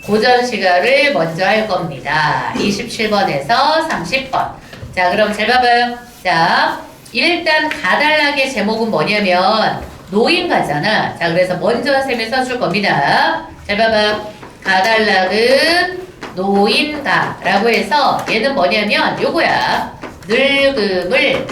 고전 시가를 먼저 할 겁니다. 27번에서 30번. 자, 그럼 잘 봐봐요. 자, 일단 가달락의 제목은 뭐냐면 노인가잖아. 자, 그래서 먼저 쌤이 써줄 겁니다. 잘 봐봐. 가달락은 노인가라고 해서 얘는 뭐냐면 요거야. 늙음을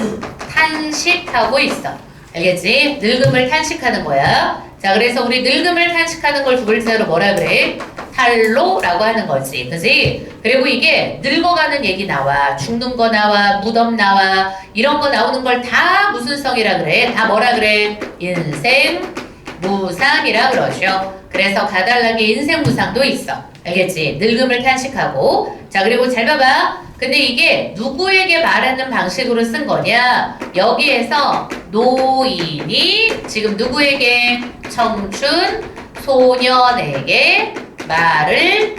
탄식하고 있어. 알겠지? 늙음을 탄식하는 거야. 자, 그래서 우리 늙음을 탄식하는 걸 두 글자로 뭐라 그래? 탈로라고 하는 거지. 그지? 그리고 이게 늙어가는 얘기 나와. 죽는 거 나와. 무덤 나와. 이런 거 나오는 걸 다 무슨 성이라 그래? 다 뭐라 그래? 인생 무상이라 그러죠. 그래서 가달락에 인생 무상도 있어. 알겠지? 늙음을 탄식하고. 자, 그리고 잘 봐봐. 근데 이게 누구에게 말하는 방식으로 쓴 거냐? 여기에서 노인이 지금 누구에게? 청춘 소년에게 말을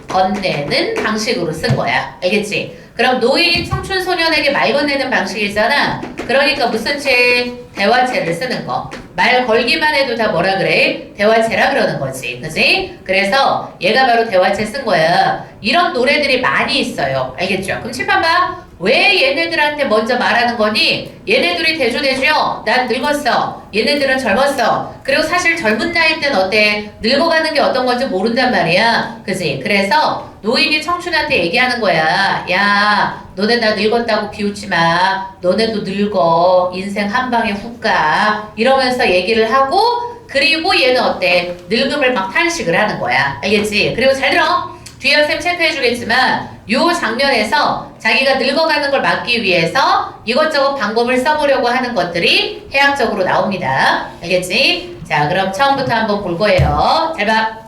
건네는 방식으로 쓴 거야. 알겠지? 그럼 노인이 청춘 소년에게 말 건네는 방식이잖아. 그러니까 무슨 체? 대화체를 쓰는 거. 말 걸기만 해도 다 뭐라 그래? 대화체라 그러는 거지. 그지? 그래서 얘가 바로 대화체 쓴 거야. 이런 노래들이 많이 있어요. 알겠죠? 그럼 칠판 봐. 왜 얘네들한테 먼저 말하는 거니? 얘네들이 대조되죠? 난 늙었어. 얘네들은 젊었어. 그리고 사실 젊은 나이 땐 어때? 늙어가는 게 어떤 건지 모른단 말이야. 그지? 그래서 노인이 청춘한테 얘기하는 거야. 야, 너네 나 늙었다고 비웃지 마. 너네도 늙어. 인생 한 방에 훅 가. 이러면서 얘기를 하고, 그리고 얘는 어때? 늙음을 막 탄식을 하는 거야. 알겠지? 그리고 잘 들어. 뒤에 쌤 체크해주겠지만 요 장면에서 자기가 늙어가는 걸 막기 위해서 이것저것 방법을 써보려고 하는 것들이 해학적으로 나옵니다. 알겠지? 자, 그럼 처음부터 한번 볼 거예요. 잘 봐.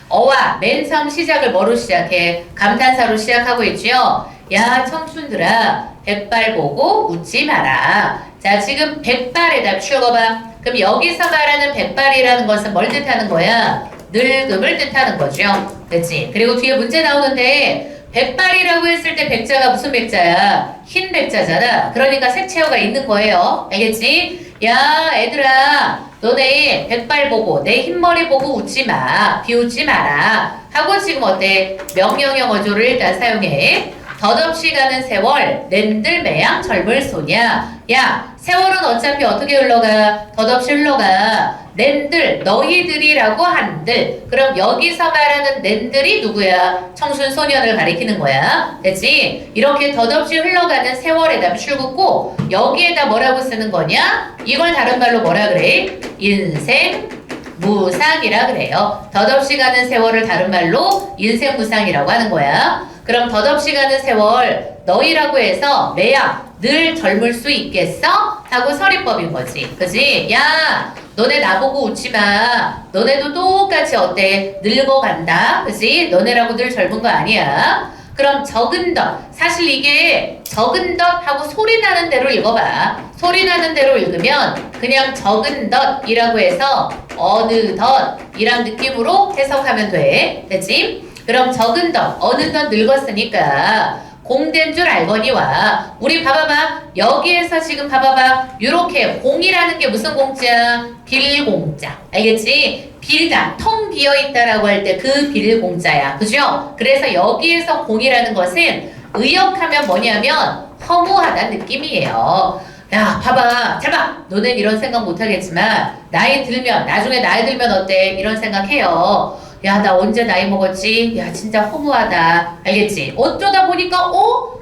어와 맨 처음 시작을 뭐로 시작해? 감탄사로 시작하고 있지요. 야, 청춘들아, 백발 보고 웃지 마라. 자, 지금 백발에다 추억어봐. 그럼 여기서 말하는 백발이라는 것은 뭘 뜻하는 거야? 늙음을 뜻하는 거죠. 그치? 그리고 뒤에 문제 나오는데 백발이라고 했을 때 백자가 무슨 백자야? 흰 백자잖아. 그러니까 색채어가 있는 거예요. 알겠지? 야, 애들아, 너네 백발 보고 내 흰머리 보고 웃지 마. 비웃지 마라. 하고 지금 어때? 명령형 어조를 일단 사용해. 덧없이 가는 세월, 낸들 매양 젊을 소냐. 야, 세월은 어차피 어떻게 흘러가? 덧없이 흘러가. 낸들, 너희들이라고 한들. 그럼 여기서 말하는 낸들이 누구야? 청순 소년을 가리키는 거야. 됐지? 이렇게 덧없이 흘러가는 세월에다 출긋고 여기에다 뭐라고 쓰는 거냐? 이걸 다른 말로 뭐라 그래? 인생 무상이라 그래요. 덧없이 가는 세월을 다른 말로 인생 무상이라고 하는 거야. 그럼 덧없이 가는 세월 너희라고 해서 매야 늘 젊을 수 있겠어? 하고 서리법인 거지. 그지? 야, 너네 나보고 웃지 마. 너네도 똑같이 어때? 늙어간다. 그지? 너네라고 늘 젊은 거 아니야. 그럼 적은 덧. 사실 이게 적은 덧 하고 소리 나는 대로 읽어봐. 소리 나는 대로 읽으면 그냥 적은 덧이라고 해서 어느 덧이란 느낌으로 해석하면 돼. 됐지? 그럼 적은 덧, 어느덧 늙었으니까 공된 줄 알거니와. 우리 봐봐봐. 여기에서 지금 봐봐봐. 요렇게 공이라는 게 무슨 공자? 빌공자. 알겠지? 빌다, 텅 비어있다라고 할 때 그 빌공자야. 그죠? 그래서 여기에서 공이라는 것은 의역하면 뭐냐면 허무하다는 느낌이에요. 야, 봐봐. 잘 봐. 너넨 이런 생각 못하겠지만 나이 들면, 나중에 나이 들면 어때? 이런 생각해요. 야, 나 언제 나이 먹었지? 야, 진짜 허무하다. 알겠지? 어쩌다 보니까,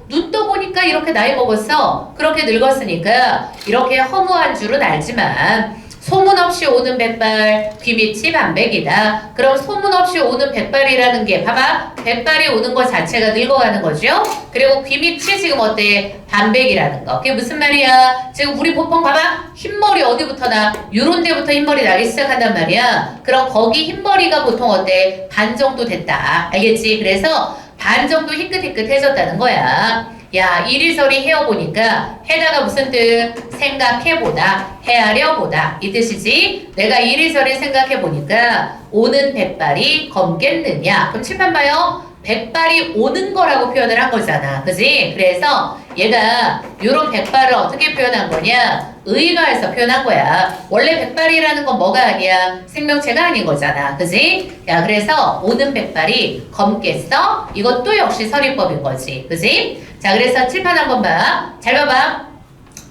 눈 떠보니까 이렇게 나이 먹었어. 그렇게 늙었으니까 이렇게 허무한 줄은 알지만 소문 없이 오는 백발, 귀밑이 반백이다. 그럼 소문 없이 오는 백발이라는 게 봐봐. 백발이 오는 것 자체가 늙어가는 거죠. 그리고 귀밑이 지금 어때? 반백이라는 거. 그게 무슨 말이야? 지금 우리 보통 봐봐. 흰머리 어디부터 나? 요런 데부터 흰머리 나기 시작한단 말이야. 그럼 거기 흰머리가 보통 어때? 반 정도 됐다. 알겠지? 그래서 반 정도 희끗희끗해졌다는 거야. 야, 이리저리 헤어보니까 해다가 무슨 뜻? 생각해보다, 헤아려보다 이 뜻이지. 내가 이리저리 생각해보니까 오는 백발이 검겠느냐. 그럼 칠판 봐요. 백발이 오는 거라고 표현을 한 거잖아. 그지? 그래서 얘가 요런 백발을 어떻게 표현한 거냐? 의인화해서 표현한 거야. 원래 백발이라는 건 뭐가 아니야? 생명체가 아닌 거잖아. 그지? 야, 그래서 오는 백발이 검겠어? 이것도 역시 서리법인 거지. 그지? 자, 그래서 칠판 한번 봐. 잘 봐봐.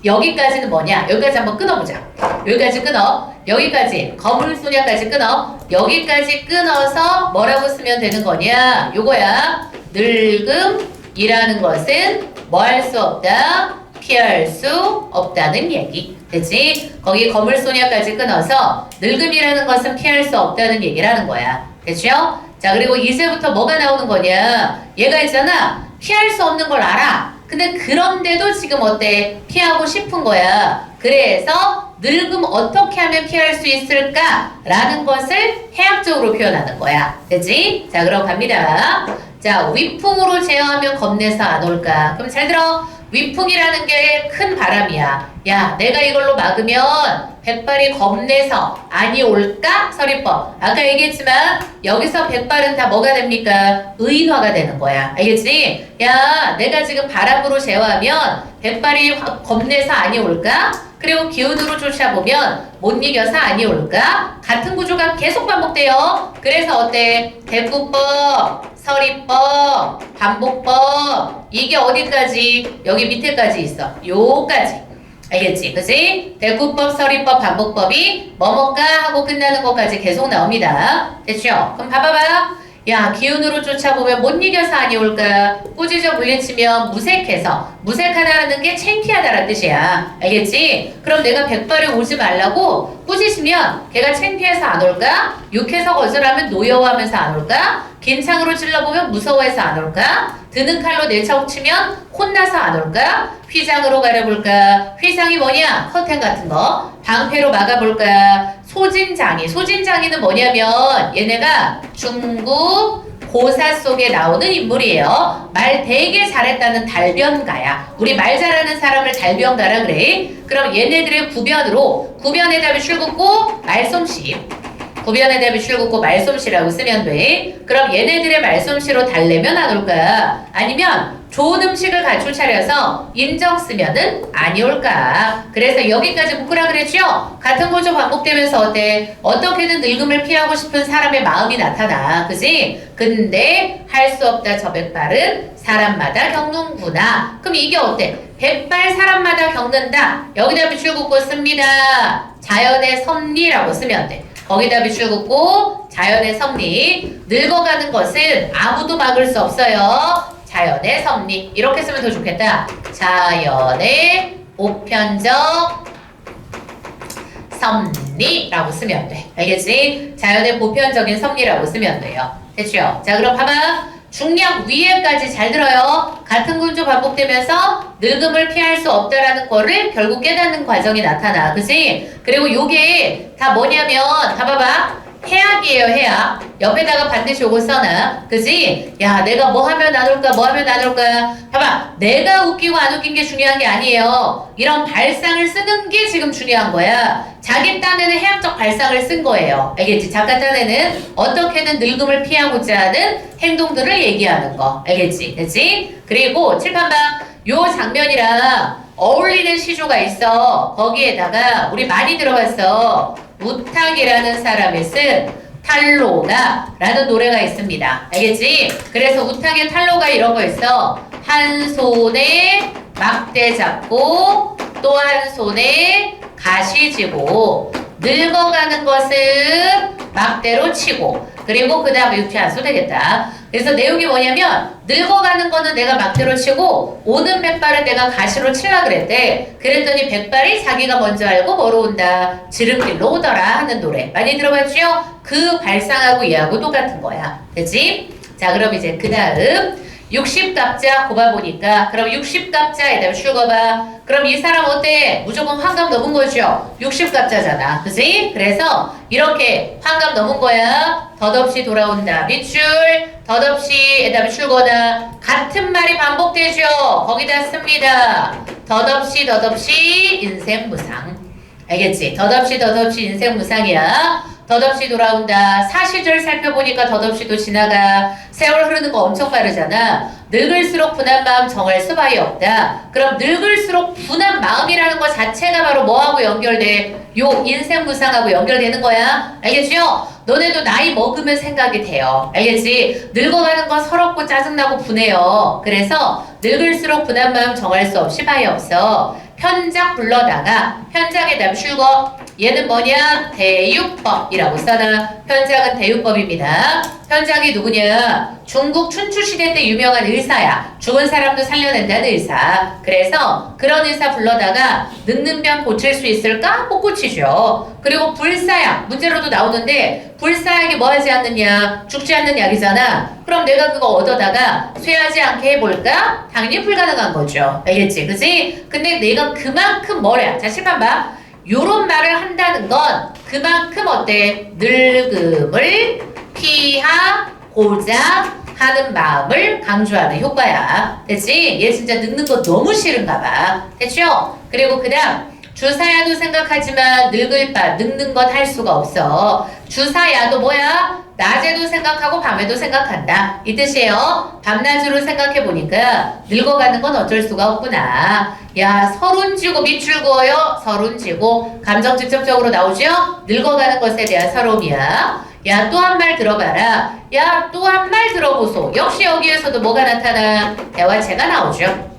여기까지는 뭐냐? 여기까지 한번 끊어보자. 여기까지 끊어. 여기까지 거물소냐까지 끊어. 여기까지 끊어서 뭐라고 쓰면 되는 거냐? 요거야. 늙음이라는 것은 뭐 할 수 없다? 피할 수 없다는 얘기. 됐지? 거기 거물소냐까지 끊어서 늙음이라는 것은 피할 수 없다는 얘기를 하는 거야. 됐죠? 자, 그리고 이제부터 뭐가 나오는 거냐? 얘가 있잖아. 피할 수 없는 걸 알아. 근데 그런데도 지금 어때? 피하고 싶은 거야. 그래서 늙음 어떻게 하면 피할 수 있을까? 라는 것을 해학적으로 표현하는 거야. 됐지? 자, 그럼 갑니다. 자, 위풍으로 제어하면 겁내서 안 올까? 그럼 잘 들어. 위풍이라는 게 큰 바람이야. 야, 내가 이걸로 막으면 백발이 겁내서 안이 올까? 서리법. 아까 얘기했지만 여기서 백발은 다 뭐가 됩니까? 의인화가 되는 거야. 알겠지? 야, 내가 지금 바람으로 제어하면 백발이 겁내서 안이 올까? 그리고 기운으로 쫓아보면 못 이겨서 안이 올까? 같은 구조가 계속 반복돼요. 그래서 어때? 대구법, 서리법, 반복법. 이게 어디까지? 여기 밑에까지 있어. 요까지. 알겠지? 그치? 대구법, 서리법, 반복법이 뭐뭐까 하고 끝나는 것까지 계속 나옵니다. 됐죠? 그럼 봐봐봐. 야, 기운으로 쫓아보면 못 이겨서 안이 올까? 꾸짖어 물리치면 무색해서. 무색하다는 게 창피하다라는 뜻이야. 알겠지? 그럼 내가 백발에 오지 말라고 꾸짖으면 걔가 창피해서 안 올까? 욕해서 거절하면 노여워하면서 안 올까? 긴 창으로 찔러보면 무서워해서 안 올까? 드는 칼로 내쳐치면 혼나서 안 올까? 휘장으로 가려볼까? 휘장이 뭐냐? 커튼 같은 거. 방패로 막아볼까? 소진장이. 소진장이는 뭐냐면 얘네가 중국 고사 속에 나오는 인물이에요. 말 되게 잘했다는 달변가야. 우리 말 잘하는 사람을 달변가라 그래. 그럼 얘네들의 구변으로 구변의 답이 출국고 말솜씨. 구변의 답이 출국고 말솜씨라고 쓰면 돼. 그럼 얘네들의 말솜씨로 달래면 안 올까? 아니면 좋은 음식을 갖춰 차려서 인정 쓰면은 아니 올까? 그래서 여기까지 묶으라 그랬죠? 같은 구조 반복되면서 어때? 어떻게든 늙음을 피하고 싶은 사람의 마음이 나타나. 그지? 근데 할 수 없다 저 백발은 사람마다 겪는구나. 그럼 이게 어때? 백발 사람마다 겪는다. 여기다 비출 긋고 씁니다. 자연의 섭리라고 쓰면 돼. 거기다 비출 긋고 자연의 섭리. 늙어가는 것은 아무도 막을 수 없어요. 자연의 섭리. 이렇게 쓰면 더 좋겠다. 자연의 보편적 섭리라고 쓰면 돼. 알겠지? 자연의 보편적인 섭리라고 쓰면 돼요. 됐죠? 자, 그럼 봐봐. 중량 위에까지 잘 들어요. 같은 구조 반복되면서 늙음을 피할 수 없다라는 거를 결국 깨닫는 과정이 나타나. 그치? 그리고 요게 다 뭐냐면 다 봐봐. 해악이에요, 해악. 옆에다가 반드시 요거 써놔. 그지? 야, 내가 뭐 하면 안 올까, 뭐 하면 안 올까. 봐봐. 내가 웃기고 안 웃긴 게 중요한 게 아니에요. 이런 발상을 쓰는 게 지금 중요한 거야. 자기 딴에는 해악적 발상을 쓴 거예요. 알겠지? 작가 딴에는 어떻게든 늙음을 피하고자 하는 행동들을 얘기하는 거. 알겠지? 됐지? 그리고 칠판 봐. 요 장면이랑 어울리는 시조가 있어. 거기에다가 우리 많이 들어봤어. 우탁이라는 사람이 쓴 탈로가 라는 노래가 있습니다. 알겠지? 그래서 우탁의 탈로가 이런 거 있어. 한 손에 막대 잡고 또 한 손에 가시 쥐고 늙어가는 것은 막대로 치고 그리고 그 다음에 이렇게 안 써 되겠다. 그래서 내용이 뭐냐면 늙어가는 거는 내가 막대로 치고 오는 백발은 내가 가시로 칠라 그랬대. 그랬더니 백발이 자기가 먼저 알고 뭐로 온다? 지름길로 오더라 하는 노래. 많이 들어봤죠? 그 발상하고 얘하고 똑같은 거야. 됐지? 자, 그럼 이제 그 다음 60갑자 곱아보니까 그럼 60갑자에다 출거봐. 그럼 이 사람 어때? 무조건 환갑 넘은 거죠? 60갑자잖아. 그치? 그래서 이렇게 환갑 넘은 거야. 덧없이 돌아온다. 밑줄 덧없이에다 출거다. 같은 말이 반복되죠? 거기다 씁니다. 덧없이 인생 무상. 알겠지? 덧없이 인생 무상이야. 덧없이 돌아온다. 사시절 살펴보니까 덧없이도 지나가. 세월 흐르는 거 엄청 빠르잖아. 늙을수록 분한 마음 정할 수밖에 없다. 그럼 늙을수록 분한 마음이라는 것 자체가 바로 뭐하고 연결돼? 요 인생 무상하고 연결되는 거야. 알겠죠? 너네도 나이 먹으면 생각이 돼요. 알겠지? 늙어가는 건 서럽고 짜증나고 분해요. 그래서 늙을수록 분한 마음 정할 수 없이 바에 없어. 편작 불러다가 편작의 답 출거. 얘는 뭐냐? 대유법이라고 써놔. 편작은 대유법입니다. 편작이 누구냐? 중국 춘추시대 때 유명한 의사야. 죽은 사람도 살려낸다는 의사. 그래서 그런 의사 불러다가 늙는 병 고칠 수 있을까? 못 고치죠. 그리고 불사약 문제로도 나오는데 불사약이 뭐 하지 않느냐? 죽지 않는 약이잖아. 그럼 내가 그거 얻어다가 쇠하지 않게 해볼까? 당연히 불가능한 거죠. 알겠지? 그치? 근데 내가 그만큼 뭐래? 자 실판 봐. 요런 말을 한다는 건 그만큼 어때? 늙음을 피하고자 하는 마음을 강조하는 효과야. 됐지? 얘 진짜 늙는 거 너무 싫은가 봐. 됐죠? 그리고 그 다음 주사야도 생각하지만 늙는 것 할 수가 없어. 주사야도 뭐야? 낮에도 생각하고 밤에도 생각한다. 이 뜻이에요. 밤낮으로 생각해보니까 늙어가는 건 어쩔 수가 없구나. 야, 서론지고 밑줄 그어요. 서론지고 감정 직접적으로 나오죠? 늙어가는 것에 대한 서러움이야. 야, 또 한 말 들어봐라. 야, 또 한 말 들어보소. 역시 여기에서도 뭐가 나타나? 대화체가 나오죠.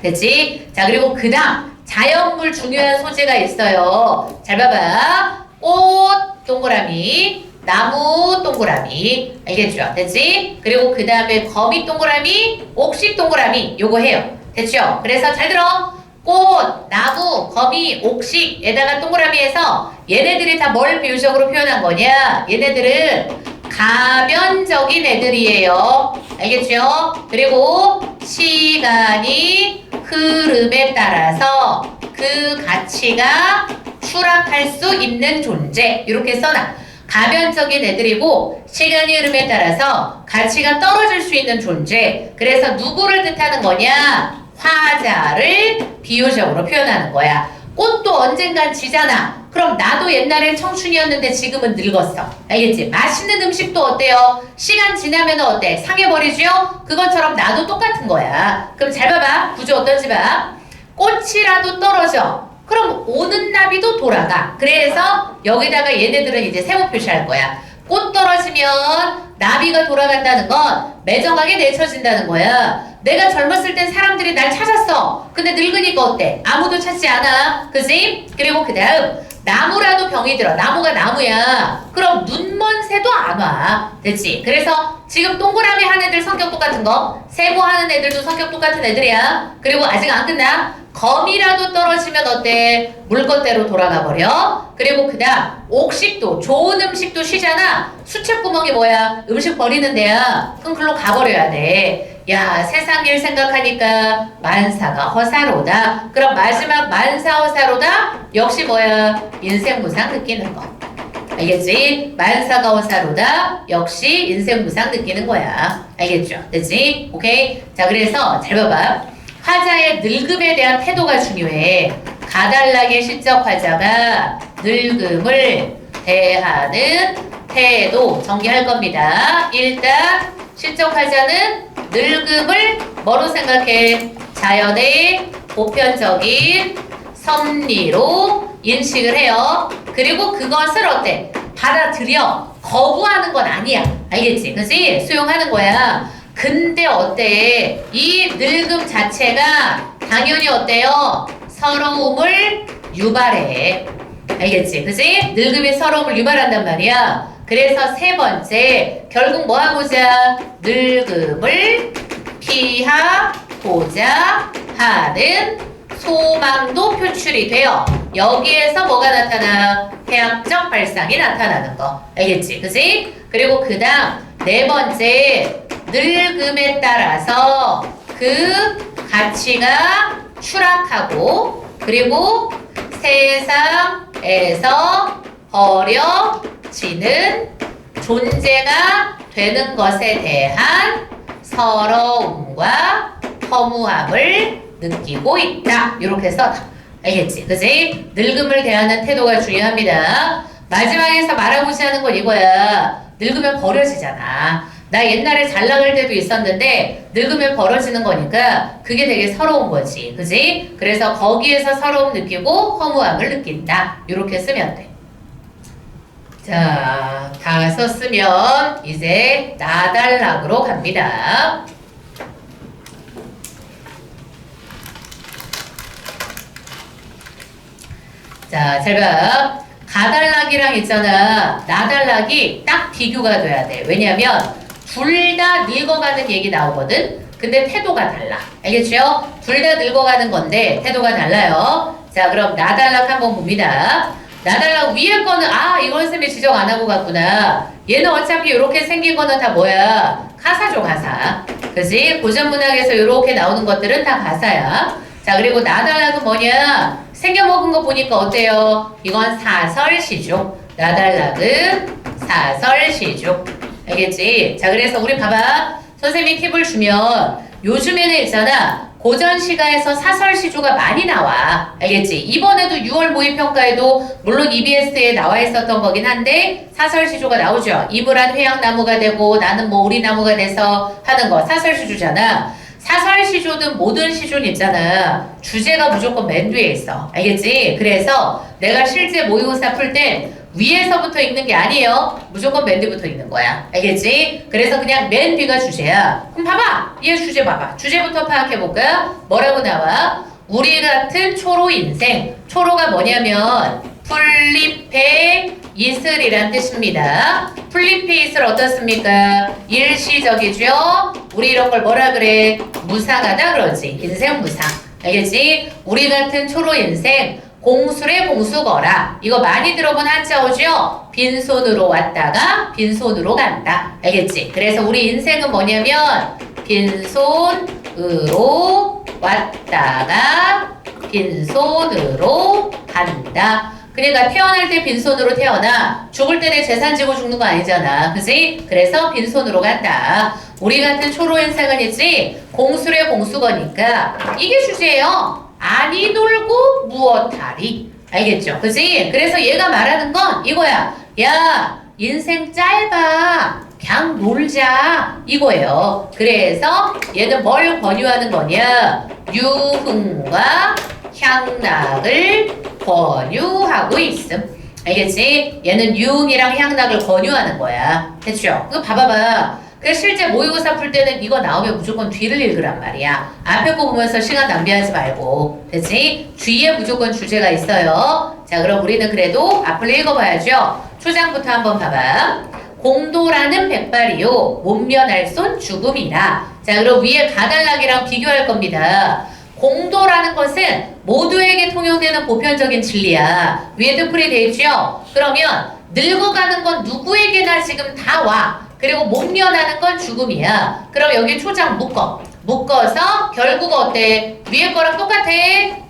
됐지? 자, 그리고 그 다음 자연물 중요한 소재가 있어요. 잘 봐봐. 꽃 동그라미, 나무 동그라미. 알겠죠? 됐지? 그리고 그 다음에 거미 동그라미, 옥식 동그라미. 요거 해요. 됐죠? 그래서 잘 들어. 꽃, 나무, 거미, 옥식에다가 동그라미에서 얘네들이 다 뭘 비유적으로 표현한 거냐? 얘네들은 가변적인 애들이에요. 알겠죠? 그리고 시간이 흐름에 따라서 그 가치가 추락할 수 있는 존재. 이렇게 써놔. 가변적인 애들이고 시간이 흐름에 따라서 가치가 떨어질 수 있는 존재. 그래서 누구를 뜻하는 거냐? 화자를 비유적으로 표현하는 거야. 꽃도 언젠간 지잖아. 그럼 나도 옛날엔 청춘이었는데 지금은 늙었어. 알겠지? 맛있는 음식도 어때요? 시간 지나면 어때? 상해버리죠? 그것처럼 나도 똑같은 거야. 그럼 잘 봐봐. 구조 어떤지 봐. 꽃이라도 떨어져. 그럼 오는 나비도 돌아가. 그래서 여기다가 얘네들은 이제 세모 표시할 거야. 꽃 떨어지면 나비가 돌아간다는 건 매정하게 내쳐진다는 거야. 내가 젊었을 땐 사람들이 날 찾았어. 근데 늙으니까 어때? 아무도 찾지 않아. 그지? 그리고 그 다음 나무라도 병이 들어. 나무가 나무야. 그럼 눈먼 새도 안 와. 됐지? 그래서 지금 동그라미 한 애들 성격 똑같은 거, 세모하는 애들도 성격 똑같은 애들이야. 그리고 아직 안 끝나. 거미라도 떨어지면 어때? 물건대로 돌아가 버려. 그리고 그 다음 옥식도 좋은 음식도 쉬잖아. 수채구멍이 뭐야? 음식 버리는 데야. 그럼 글로 가버려야 돼. 야, 세상 일 생각하니까 만사가 허사로다. 그럼 마지막 만사허사로다? 역시 뭐야? 인생무상 느끼는 거. 알겠지? 만사가 허사로다. 역시 인생무상 느끼는 거야. 알겠죠? 됐지? 오케이? 자, 그래서 잘 봐봐. 화자의 늙음에 대한 태도가 중요해. 가달락의 시적 화자가 늙음을 대하는 태도 정리할 겁니다. 일단 시적 화자는 늙음을 뭐로 생각해? 자연의 보편적인 섭리로 인식을 해요. 그리고 그것을 어때? 받아들여. 거부하는 건 아니야. 알겠지? 그치? 수용하는 거야. 근데 어때? 이 늙음 자체가 당연히 어때요? 서러움을 유발해. 알겠지? 그치? 늙음이 서러움을 유발한단 말이야. 그래서 세 번째, 결국 뭐 하고자? 늙음을 피하고자 하는 소망도 표출이 돼요. 여기에서 뭐가 나타나? 해학적 발상이 나타나는 거. 알겠지? 그치? 그리고 그 다음 네 번째, 늙음에 따라서 그 가치가 추락하고 그리고 세상에서 버려지는 존재가 되는 것에 대한 서러움과 허무함을 느끼고 있다. 이렇게 써놔. 알겠지? 그치? 늙음을 대하는 태도가 중요합니다. 마지막에서 말하고자 하는 건 이거야. 늙으면 버려지잖아. 나 옛날에 잘 나갈 때도 있었는데 늙으면 벌어지는 거니까 그게 되게 서러운 거지. 그지? 그래서 거기에서 서러움 느끼고 허무함을 느낀다. 이렇게 쓰면 돼. 자, 다 썼으면 이제 나달락으로 갑니다. 자, 잘 봐. 가달락이랑 있잖아. 나달락이 딱 비교가 돼야 돼. 왜냐면 둘 다 늙어가는 얘기 나오거든. 근데 태도가 달라. 알겠죠? 둘 다 늙어가는 건데 태도가 달라요. 자, 그럼 나달락 한번 봅니다. 나달락 위에 거는 이건 쌤이 지적 안 하고 갔구나. 얘는 어차피 이렇게 생긴 거는 다 뭐야? 가사죠, 가사. 그지? 고전문학에서 이렇게 나오는 것들은 다 가사야. 자, 그리고 나달락은 뭐냐? 생겨먹은 거 보니까 어때요? 이건 사설시죠. 나달락은 사설시죠. 알겠지? 자, 그래서 우리 봐봐. 선생님이 팁을 주면 요즘에는 있잖아. 고전시가에서 사설시조가 많이 나와. 알겠지? 이번에도 6월 모의평가에도 물론 EBS에 나와 있었던 거긴 한데 사설시조가 나오죠. 이불안 회양나무가 되고 나는 뭐 오리나무가 돼서 하는 거 사설시조잖아. 사설시조든 모든 시조는 있잖아. 주제가 무조건 맨 뒤에 있어. 알겠지? 그래서 내가 실제 모의고사 풀 땐 위에서부터 읽는 게 아니에요. 무조건 맨 뒤부터 읽는 거야. 알겠지? 그래서 그냥 맨 뒤가 주제야. 그럼 봐봐. 얘 주제 봐봐. 주제부터 파악해볼까? 뭐라고 나와? 우리 같은 초로 인생. 초로가 뭐냐면 풀잎의 이슬이란 뜻입니다. 풀잎의 이슬 어떻습니까? 일시적이죠? 우리 이런 걸 뭐라 그래? 무상하다 그러지. 인생 무상. 알겠지? 우리 같은 초로 인생 공술에 공수거라. 이거 많이 들어본 한자어죠? 빈손으로 왔다가 빈손으로 간다. 알겠지? 그래서 우리 인생은 뭐냐면 빈손으로 왔다가 빈손으로 간다. 그러니까 태어날 때 빈손으로 태어나 죽을 때 내 재산 지고 죽는 거 아니잖아. 그지? 그래서 빈손으로 간다. 우리 같은 초로 인생은 있지? 공술의 공수거니까 이게 주제예요. 아니 놀고 무엇하리. 알겠죠? 그지? 그래서 얘가 말하는 건 이거야. 야, 인생 짧아. 그냥 놀자. 이거예요. 그래서 얘는 뭘 권유하는 거냐? 유흥과 향락을 권유하고 있음. 알겠지? 얘는 유흥이랑 향락을 권유하는 거야. 됐죠? 그거 봐봐봐. 그래서 실제 모의고사 풀 때는 이거 나오면 무조건 뒤를 읽으란 말이야. 앞에 거 보면서 시간 낭비하지 말고. 됐지? 뒤에 무조건 주제가 있어요. 자, 그럼 우리는 그래도 앞을 읽어봐야죠. 초장부터 한번 봐봐. 공도라는 백발이요. 못면할 손 죽음이라. 자, 그럼 위에 가달락이랑 비교할 겁니다. 공도라는 것은 모두에게 통용되는 보편적인 진리야. 위에 뜻풀이 돼 있죠? 그러면 늙어가는 건 누구에게나 지금 다 와. 그리고 못 면하는 건 죽음이야. 그럼 여기 초장 묶어. 묶어서 결국 어때? 위에 거랑 똑같아.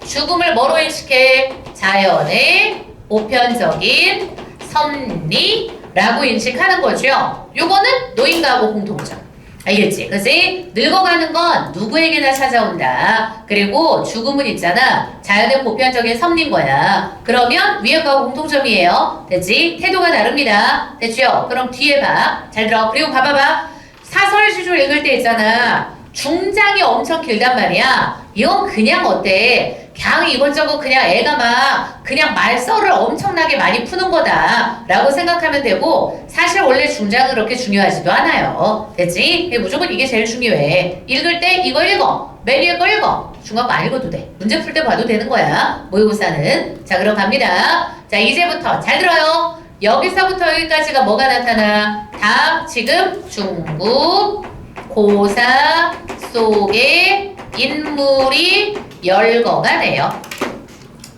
죽음을 뭐로 인식해? 자연의 보편적인 섭리라고 인식하는 거죠. 요거는 노인과하고 공통점. 알겠지? 그치? 늙어가는 건 누구에게나 찾아온다. 그리고 죽음은 있잖아. 자연의 보편적인 섭리인 거야. 그러면 위에 거하고 공통점이에요. 됐지? 태도가 다릅니다. 됐죠? 그럼 뒤에 봐. 잘 들어. 그리고 봐봐봐. 사설시조 읽을 때 있잖아. 중장이 엄청 길단 말이야. 이건 그냥 어때? 그냥 이것저것 그냥 애가 막 그냥 말썰을 엄청나게 많이 푸는 거다 라고 생각하면 되고 사실 원래 중장은 그렇게 중요하지도 않아요. 됐지? 무조건 이게 제일 중요해. 읽을 때 이거 읽어. 맨 위에 거 읽어. 중간 거 안 읽어도 돼. 문제 풀 때 봐도 되는 거야. 모의고사는. 자, 그럼 갑니다. 자, 이제부터 잘 들어요. 여기서부터 여기까지가 뭐가 나타나? 다 지금 중국 고사 속에 인물이 열거가 돼요.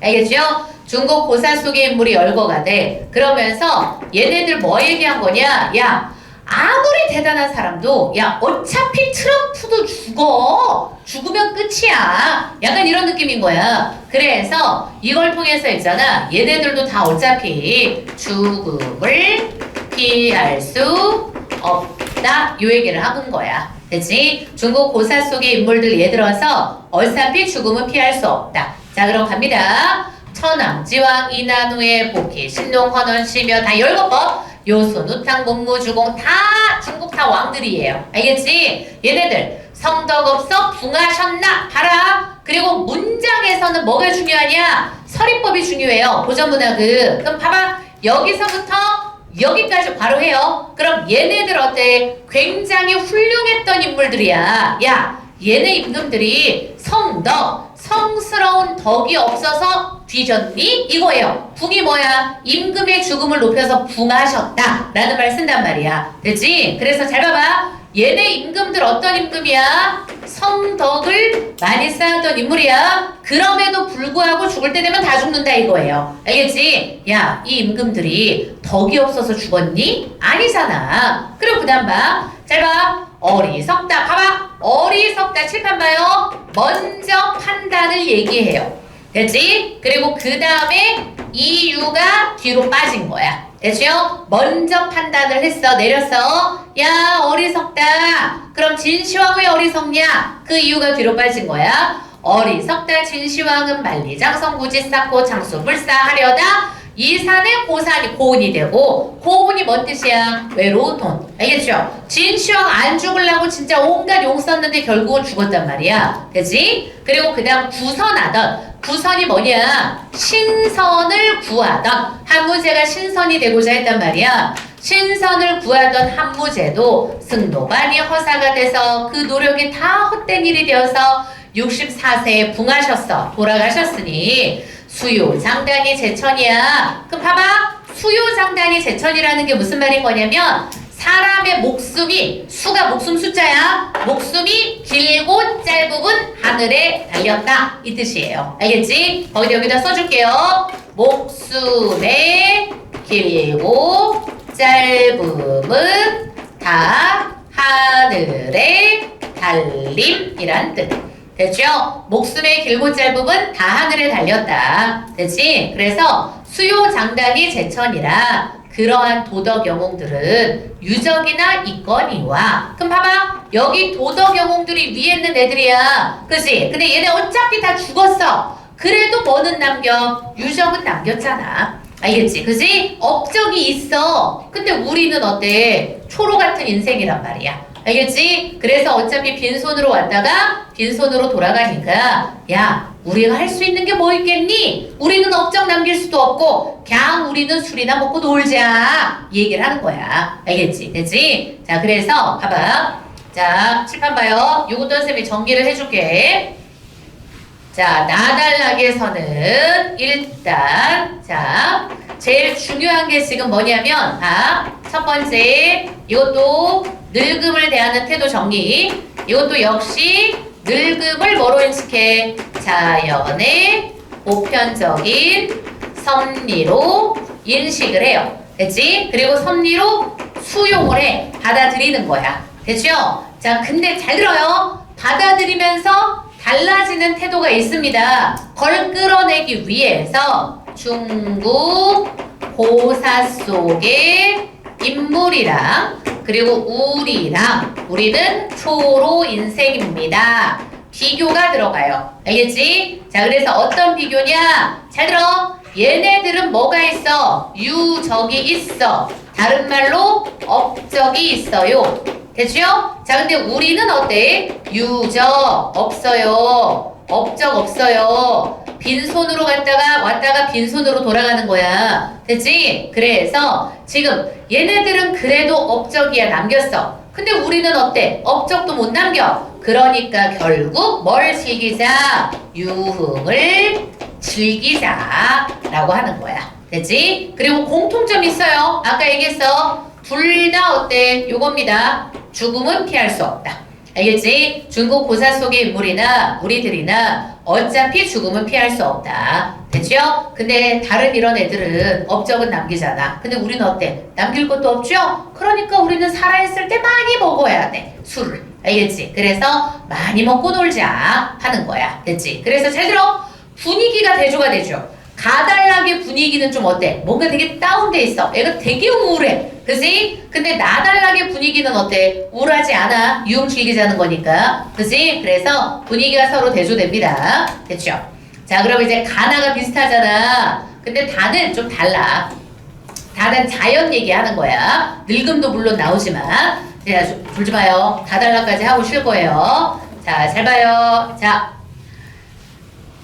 알겠죠? 중국 고사 속의 인물이 열거가 돼. 그러면서 얘네들 뭐 얘기한 거냐? 야, 아무리 대단한 사람도 야, 어차피 트럼프도 죽어. 죽으면 끝이야. 약간 이런 느낌인 거야. 그래서 이걸 통해서 있잖아. 얘네들도 다 어차피 죽음을 피할 수 없다. 요 얘기를 하는 거야. 됐지? 중국 고사 속의 인물들 예를 들어서 어차피 죽음은 피할 수 없다. 자, 그럼 갑니다. 천왕지왕 이난후의 복희 신동 헌원시며 다 17번. 요소, 누탕, 문무, 주공 다 중국 다 왕들이에요. 알겠지? 얘네들 성덕업서 붕하셨나? 봐라. 그리고 문장에서는 뭐가 중요하냐? 서리법이 중요해요. 고전문학은. 그럼 봐봐. 여기서부터 여기까지 바로 해요. 그럼 얘네들 어때? 굉장히 훌륭했던 인물들이야. 야, 얘네 임금들이 성덕, 성스러운 덕이 없어서 뒤졌니? 이거예요. 붕이 뭐야? 임금의 죽음을 높여서 붕하셨다 라는 말 쓴단 말이야. 됐지? 그래서 잘 봐봐. 얘네 임금들 어떤 임금이야? 성덕을 많이 쌓았던 인물이야. 그럼에도 불구하고 죽을 때 되면 다 죽는다 이거예요. 알겠지? 야, 이 임금들이 덕이 없어서 죽었니? 아니잖아. 그럼 그 다음 봐. 잘 봐. 어리석다. 봐봐. 어리석다. 칠판 봐요. 먼저 판단을 얘기해요. 됐지? 그리고 그 다음에 이유가 뒤로 빠진 거야. 됐죠? 먼저 판단을 했어. 내렸어. 야, 어리석다. 그럼 진시황 왜 어리석냐? 그 이유가 뒤로 빠진 거야. 어리석다. 진시황은 만리장성부지 쌓고 장수불사하려다 이 산에 고산이 고운이 되고 고운이 뭔 뜻이야? 외로운 돈. 알겠죠? 진시황 안 죽으려고 진짜 온갖 용 썼는데 결국은 죽었단 말이야. 되지? 그리고 그 다음 구선하던 구선이 뭐냐? 신선을 구하던 한무제가 신선이 되고자 했단 말이야. 신선을 구하던 한무제도 승노반이 허사가 돼서 그 노력이 다 헛된 일이 되어서 64세에 붕하셨어. 돌아가셨으니 수요장단이 제천이야. 그럼 봐봐. 수요장단이 제천이라는 게 무슨 말인 거냐면 사람의 목숨이 수가 목숨 숫자야. 목숨이 길고 짧은 하늘에 달렸다 이 뜻이에요. 알겠지? 거기다 여기다 써줄게요. 목숨의 길고 짧음은 다 하늘에 달림이란 뜻. 됐죠? 목숨의 길고 짧음은 다 하늘에 달렸다. 됐지? 그래서 수요장단이 제천이라 그러한 도덕 영웅들은 유적이나 있거니와. 그럼 봐봐. 여기 도덕 영웅들이 위에 있는 애들이야. 그치? 근데 얘네 어차피 다 죽었어. 그래도 뭐는 남겨? 유적은 남겼잖아. 알겠지? 그치? 업적이 있어. 근데 우리는 어때? 초로 같은 인생이란 말이야. 알겠지? 그래서 어차피 빈손으로 왔다가 빈손으로 돌아가니까 야, 우리가 할 수 있는 게 뭐 있겠니? 우리는 업적 남길 수도 없고 그냥 우리는 술이나 먹고 놀자 얘기를 하는 거야. 알겠지? 됐지? 자, 그래서 봐봐. 자, 칠판 봐요. 요것도 선생님이 정리를 해줄게. 자, 나달락에서는 일단 자, 제일 중요한 게 지금 뭐냐면 첫 번째 이것도 늙음을 대하는 태도 정리. 이것도 역시 늙음을 뭐로 인식해? 자연의 보편적인 섭리로 인식을 해요. 됐지? 그리고 섭리로 수용을 해. 받아들이는 거야. 됐죠? 자, 근데 잘 들어요. 받아들이면서 달라지는 태도가 있습니다. 걸 끌어내기 위해서 중국 고사 속의 인물이랑 그리고 우리는 초로 인생입니다. 비교가 들어가요. 알겠지? 자, 그래서 어떤 비교냐? 잘 들어. 얘네들은 뭐가 있어? 유적이 있어. 다른 말로 업적이 있어요. 됐죠? 자, 근데 우리는 어때? 유적 없어요. 업적 없어요. 빈손으로 왔다가 빈손으로 돌아가는 거야. 됐지? 그래서 지금 얘네들은 그래도 업적이야 남겼어. 근데 우리는 어때? 업적도 못 남겨. 그러니까 결국 뭘 즐기자? 유흥을 즐기자라고 하는 거야. 됐지? 그리고 공통점이 있어요. 아까 얘기했어. 둘 다 어때? 요겁니다. 죽음은 피할 수 없다. 알겠지? 중국 고사 속의 인물이나 우리들이나 어차피 죽음은 피할 수 없다. 됐죠? 근데 다른 이런 애들은 업적은 남기잖아. 근데 우리는 어때? 남길 것도 없죠? 그러니까 우리는 살아있을 때 많이 먹어야 돼. 술을. 알겠지? 그래서 많이 먹고 놀자 하는 거야. 됐지? 그래서 잘 들어. 분위기가 대조가 되죠. 가달락의 분위기는 좀 어때? 뭔가 되게 다운돼 있어. 애가 되게 우울해. 그치? 근데 나달락의 분위기는 어때? 우울하지 않아. 유흥 즐기자는 거니까. 그치? 그래서 분위기가 서로 대조됩니다. 됐죠? 자, 그럼 이제 가나가 비슷하잖아. 근데 다는 좀 달라. 다는 자연 얘기하는 거야. 늙음도 물론 나오지만. 자, 졸지 마요. 다달라까지 하고 쉴 거예요. 자, 잘 봐요. 자,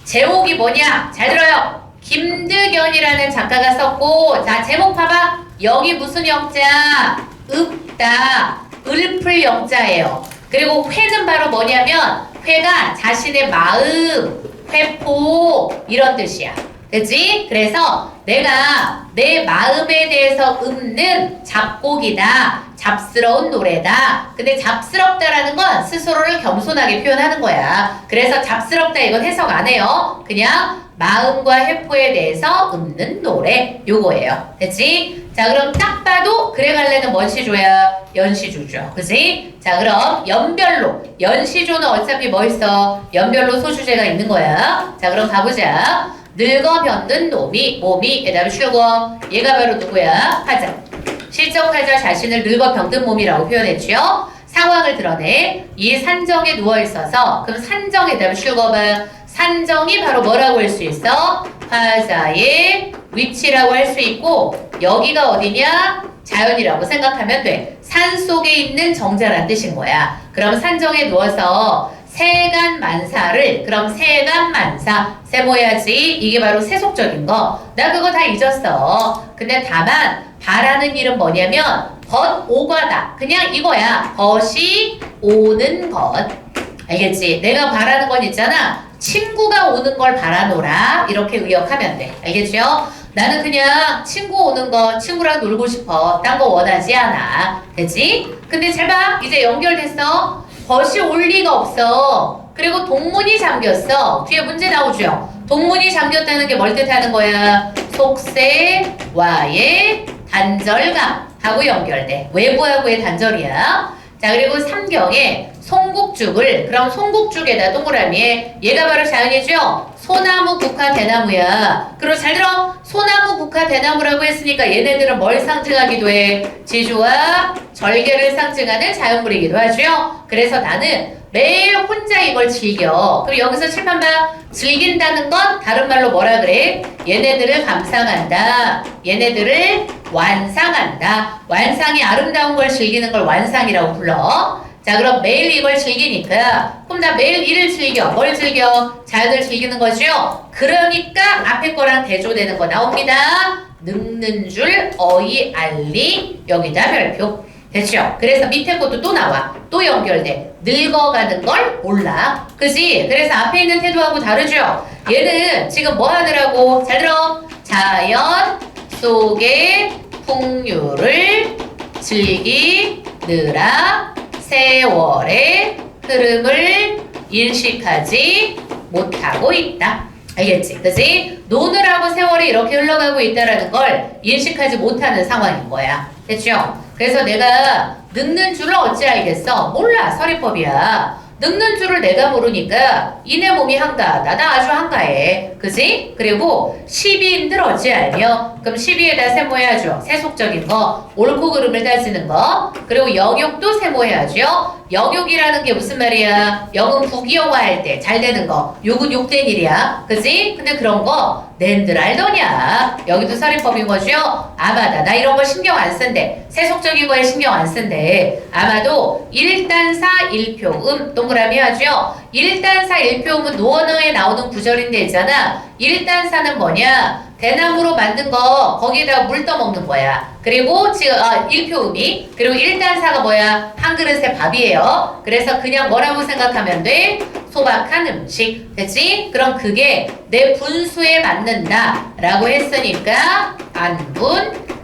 제목이 뭐냐? 잘 들어요. 김득연이라는 작가가 썼고, 자, 제목 봐봐. 여기 무슨 영자? 읍다. 을풀 영자예요. 그리고 회는 바로 뭐냐면, 회가 자신의 마음, 회포, 이런 뜻이야. 그치? 그래서 내가 내 마음에 대해서 읊는 잡곡이다. 잡스러운 노래다. 근데 잡스럽다라는 건 스스로를 겸손하게 표현하는 거야. 그래서 잡스럽다 이건 해석 안 해요. 그냥 마음과 회포에 대해서 읊는 노래 요거예요. 됐지? 자, 그럼 딱 봐도 그래갈래는 뭔 시조야? 연시조죠. 그치? 자, 그럼 연별로. 연시조는 어차피 뭐 있어? 연별로 소주제가 있는 거야. 자, 그럼 가보자. 늙어 병든 몸이 그다음에 출거. 얘가 바로 누구야? 하자. 실적하자 자신을 늙어 병든 몸이라고 표현했죠. 상황을 드러내. 이 산정에 누워있어서 그럼 산정에 대한 출거봐. 산정이 바로 뭐라고 할 수 있어? 화자의 위치라고 할 수 있고 여기가 어디냐? 자연이라고 생각하면 돼. 산 속에 있는 정자란 뜻인 거야. 그럼 산정에 누워서 세간만사를 그럼 세간만사 세모야지 이게 바로 세속적인 거. 나 그거 다 잊었어. 근데 다만 바라는 일은 뭐냐면 벗오가다. 그냥 이거야. 벗이 오는 것. 알겠지? 내가 바라는 건 있잖아. 친구가 오는 걸 바라노라. 이렇게 의역하면 돼. 알겠죠? 나는 그냥 친구 오는 거 친구랑 놀고 싶어. 딴 거 원하지 않아. 되지? 근데 잘 봐. 이제 연결됐어. 벗이 올 리가 없어. 그리고 동문이 잠겼어. 뒤에 문제 나오죠? 동문이 잠겼다는 게 뭘 뜻하는 거야? 속세와의 단절감하고 연결돼. 외부하고의 단절이야. 자, 그리고 삼경에 송국죽을 그럼 송국죽에다 동그라미에 얘가 바로 자연이죠? 소나무 국화 대나무야. 그리고 잘 들어. 소나무 국화 대나무라고 했으니까 얘네들은 뭘 상징하기도 해? 지주와 절개를 상징하는 자연물이기도 하죠. 그래서 나는 매일 혼자 이걸 즐겨. 그럼 여기서 칠판 봐. 즐긴다는 건 다른 말로 뭐라 그래? 얘네들을 감상한다. 얘네들을 완상한다. 완상이 아름다운 걸 즐기는 걸 완상이라고 불러. 자, 그럼 매일 이걸 즐기니까 그럼 나 매일 이를 즐겨. 뭘 즐겨? 자연을 즐기는 거죠? 그러니까 앞에 거랑 대조되는 거 나옵니다. 늙는 줄 어이 알리 여기다 별표. 됐죠? 그래서 밑에 것도 또 나와. 또 연결돼. 늙어가는 걸 몰라. 그지? 그래서 앞에 있는 태도하고 다르죠? 얘는 지금 뭐 하느라고? 잘 들어. 자연 속의 풍류를 즐기느라 세월의 흐름을 인식하지 못하고 있다. 알겠지? 그지? 노느라고 세월이 이렇게 흘러가고 있다는 걸 인식하지 못하는 상황인 거야. 됐죠? 그래서 내가 늙는 줄을 어찌 알겠어? 몰라. 서리법이야. 늙는 줄을 내가 모르니까 이내 몸이 한가하다. 나 아주 한가해. 그지? 그리고 시비인들 어찌 알며? 그럼 시비에다 세모해야죠. 세속적인 거. 옳고 그름을 따지는 거. 그리고 영욕도 세모해야죠. 영욕이라는 게 무슨 말이야? 영은 부귀영화할 때 잘 되는 거. 욕은 욕된 일이야. 그지? 근데 그런 거 낸들 알더냐? 여기도 서리법인 거죠? 아마다. 나 이런 거 신경 안 쓴대. 세속적인 거에 신경 안 쓴대. 아마도 일단사 일표음 동그라미 하죠? 일단사 일표음은 노언어에 나오는 구절인데 있잖아. 일단사는 뭐냐? 대나무로 만든 거 거기에다가 물 떠먹는 거야. 그리고 지금 일표음이 그리고 일단사가 뭐야? 한 그릇의 밥이에요. 그래서 그냥 뭐라고 생각하면 돼? 소박한 음식. 됐지? 그럼 그게 내 분수에 맞는다 라고 했으니까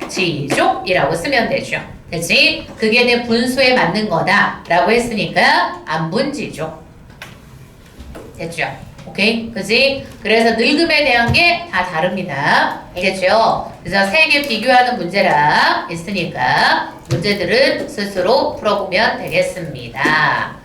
안분지족이라고 쓰면 되죠. 됐지? 그게 내 분수에 맞는 거다 라고 했으니까 안분지족. 됐죠? 오케이? 그지? 그래서 늙음에 대한 게 다 다릅니다. 알겠죠? 그래서 세 개 비교하는 문제랑 있으니까 문제들은 스스로 풀어보면 되겠습니다.